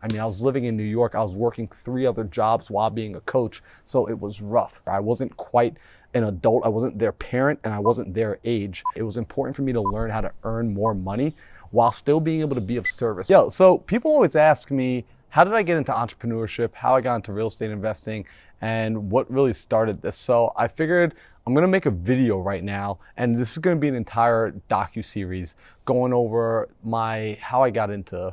I mean, I was living in New York. I was working 3 other jobs while being a coach. So it was rough. I wasn't quite an adult. I wasn't their parent and I wasn't their age. It was important for me to learn how to earn more money while still being able to be of service. So people always ask me, how did I get into entrepreneurship, how I got into real estate investing, and what really started this? So I figured I'm gonna make a video right now, and this is gonna be an entire docu-series going over how I got into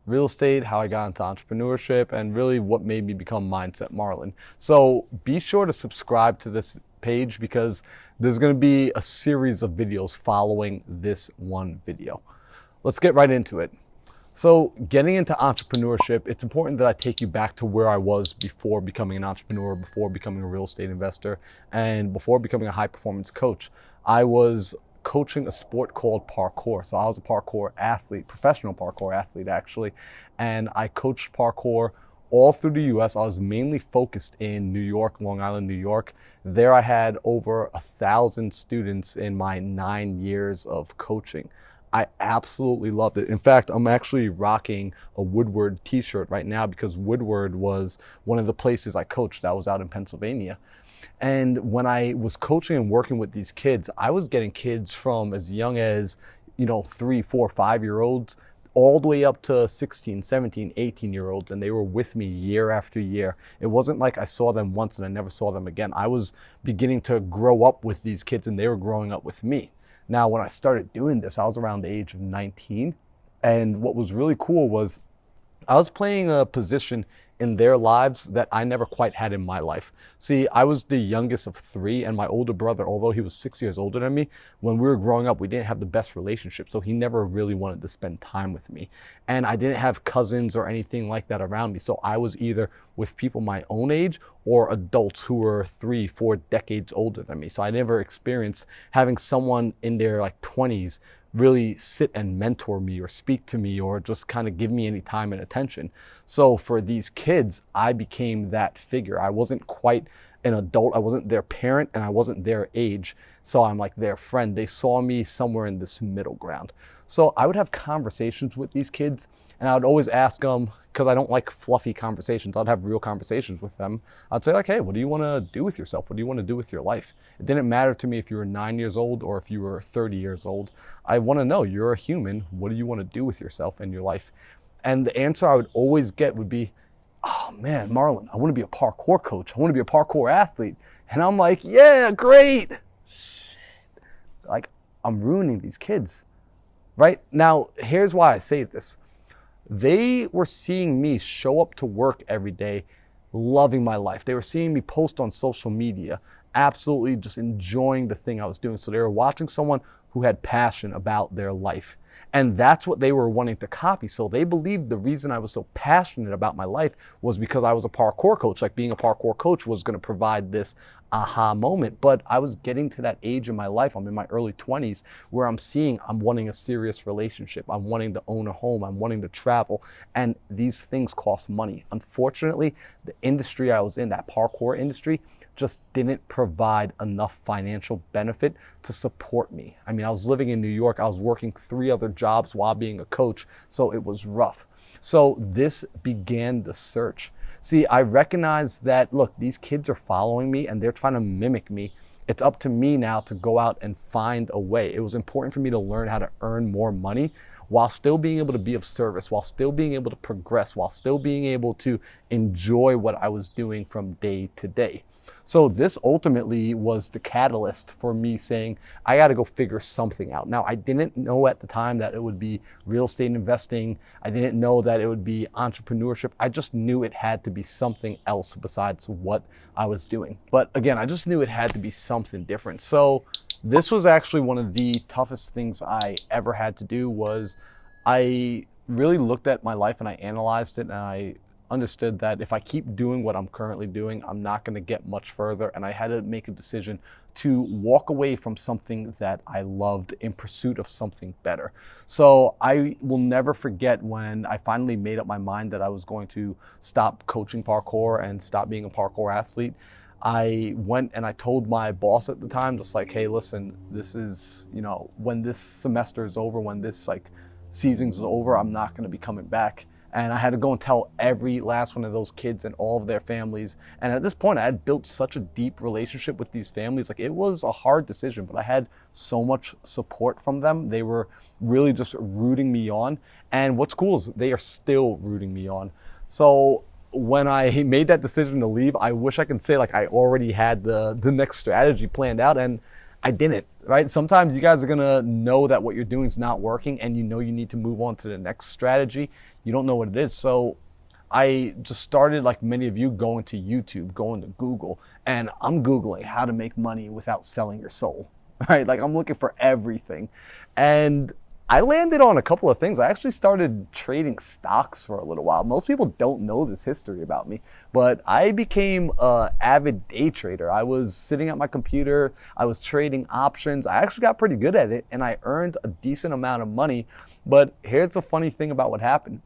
real estate, how I got into entrepreneurship, and really what made me become Mindset Marlon. So be sure to subscribe to this page because there's gonna be a series of videos following this one video. Let's get right into it. So getting into entrepreneurship, it's important that I take you back to where I was before becoming an entrepreneur, before becoming a real estate investor, and before becoming a high performance coach. I was coaching a sport called parkour. So I was a parkour athlete, professional parkour athlete actually, and I coached parkour all through the US. I was mainly focused in New York, Long Island, New York. There I had over 1,000 students in my 9 years of coaching. I absolutely loved it. In fact, I'm actually rocking a Woodward t-shirt right now because Woodward was one of the places I coached. I was out in Pennsylvania. And when I was coaching and working with these kids, I was getting kids from as young as, 3, 4, 5-year-olds all the way up to 16, 17, 18-year-olds. And they were with me year after year. It wasn't like I saw them once and I never saw them again. I was beginning to grow up with these kids and they were growing up with me. Now, when I started doing this, I was around the age of 19. And what was really cool was I was playing a position in their lives that I never quite had in my life. See, I was the youngest of 3, and my older brother, although he was 6 years older than me, when we were growing up, we didn't have the best relationship. So he never really wanted to spend time with me. And I didn't have cousins or anything like that around me. So I was either with people my own age or adults who were 3, 4 decades older than me. So I never experienced having someone in their 20s really sit and mentor me or speak to me or just kind of give me any time and attention. So for these kids, I became that figure. I wasn't quite an adult. I wasn't their parent and I wasn't their age. So I'm like their friend. They saw me somewhere in this middle ground. So I would have conversations with these kids and I would always ask them, because I don't like fluffy conversations, I'd have real conversations with them. I'd say hey, what do you want to do with yourself? What do you want to do with your life? It didn't matter to me if you were 9 years old or if you were 30 years old. I want to know, you're a human. What do you want to do with yourself and your life? And the answer I would always get would be, oh man, Marlon, I want to be a parkour coach. I want to be a parkour athlete. And I'm like, yeah, great. Shit. I'm ruining these kids, right? Now, here's why I say this. They were seeing me show up to work every day, loving my life. They were seeing me post on social media, absolutely just enjoying the thing I was doing. So they were watching someone who had passion about their life. And that's what they were wanting to copy. So they believed the reason I was so passionate about my life was because I was a parkour coach. Like being a parkour coach was going to provide this aha moment. But I was getting to that age in my life. I'm in my early 20s where I'm wanting a serious relationship. I'm wanting to own a home. I'm wanting to travel. And these things cost money. Unfortunately, the industry I was in, that parkour industry, just didn't provide enough financial benefit to support me. I mean, I was living in New York. I was working 3 other jobs while being a coach. So it was rough. So this began the search. See, I recognized that, look, these kids are following me and they're trying to mimic me. It's up to me now to go out and find a way. It was important for me to learn how to earn more money while still being able to be of service, while still being able to progress, while still being able to enjoy what I was doing from day to day. So this ultimately was the catalyst for me saying, I got to go figure something out. Now, I didn't know at the time that it would be real estate investing. I didn't know that it would be entrepreneurship. I just knew it had to be something else besides what I was doing. But again, I just knew it had to be something different. So this was actually one of the toughest things I ever had to do. Was I really looked at my life and I analyzed it and I understood that if I keep doing what I'm currently doing, I'm not going to get much further. And I had to make a decision to walk away from something that I loved in pursuit of something better. So I will never forget when I finally made up my mind that I was going to stop coaching parkour and stop being a parkour athlete. I went and I told my boss at the time, just hey, listen, this is, when this semester is over, when this season's over, I'm not going to be coming back. And I had to go and tell every last one of those kids and all of their families. And at this point, I had built such a deep relationship with these families. Like, it was a hard decision, but I had so much support from them. They were really just rooting me on. And what's cool is they are still rooting me on. So when I made that decision to leave, I wish I could say like I already had the next strategy planned out, and I didn't, right? Sometimes you guys are gonna know that what you're doing is not working and you know you need to move on to the next strategy. You don't know what it is. So I just started, like many of you, going to YouTube, going to Google, and I'm Googling how to make money without selling your soul, right? Like, I'm looking for everything. And I landed on a couple of things. I actually started trading stocks for a little while. Most people don't know this history about me, but I became an avid day trader. I was sitting at my computer, I was trading options. I actually got pretty good at it, and I earned a decent amount of money. But here's the funny thing about what happened.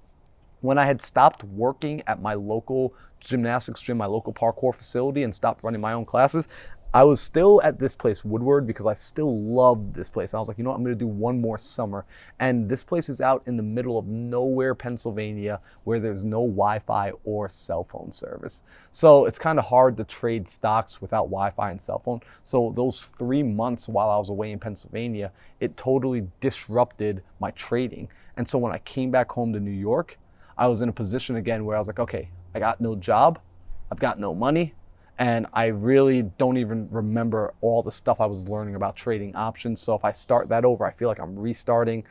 When I had stopped working at my local gymnastics gym, my local parkour facility, and stopped running my own classes, I was still at this place, Woodward, because I still loved this place. I was like, you know what, I'm gonna do one more summer. And this place is out in the middle of nowhere, Pennsylvania, where there's no Wi-Fi or cell phone service. So it's kind of hard to trade stocks without Wi-Fi and cell phone. So those 3 months while I was away in Pennsylvania, it totally disrupted my trading. And so when I came back home to New York, I was in a position again where I was like, okay, I got no job, I've got no money, and I really don't even remember all the stuff I was learning about trading options. So if I start that over, I feel like I'm restarting.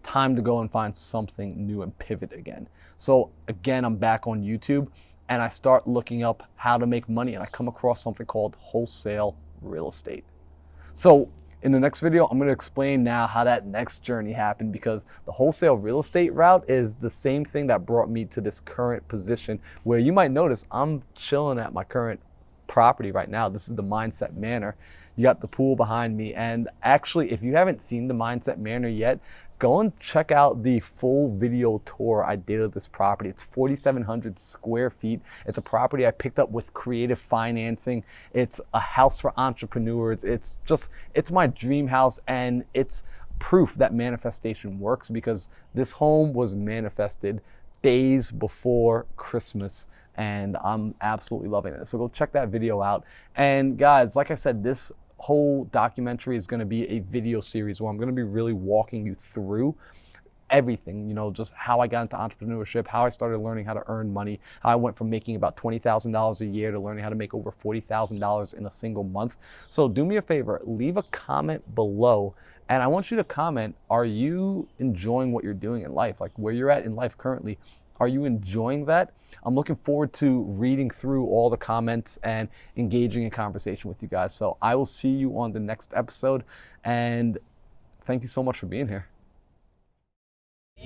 Time to go and find something new and pivot again. So again, I'm back on YouTube, and I start looking up how to make money, and I come across something called wholesale real estate. So in the next video, I'm going to explain now how that next journey happened, because the wholesale real estate route is the same thing that brought me to this current position, where you might notice I'm chilling at my current property right now. This is the Mindset Manor. You got the pool behind me. And actually, if you haven't seen the Mindset Manor yet, go and check out the full video tour I did of this property. It's 4,700 square feet. It's a property I picked up with creative financing. It's a house for entrepreneurs. It's my dream house, and it's proof that manifestation works, because this home was manifested days before Christmas, and I'm absolutely loving it. So go check that video out. And guys, like I said, this whole documentary is going to be a video series where I'm going to be really walking you through everything, you know, just how I got into entrepreneurship, how I started learning how to earn money, how I went from making about $20,000 a year to learning how to make over $40,000 in a single month. So do me a favor, leave a comment below, and I want you to comment, are you enjoying what you're doing in life? Like, where you're at in life currently, are you enjoying that? I'm looking forward to reading through all the comments and engaging in conversation with you guys. So I will see you on the next episode, and thank you so much for being here.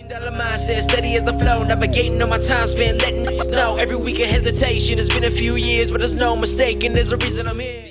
Dollar mindset, steady as the flow, navigating on my time spent, letting know every week a hesitation. It's been a few years, but there's no mistake, and there's a reason I'm here.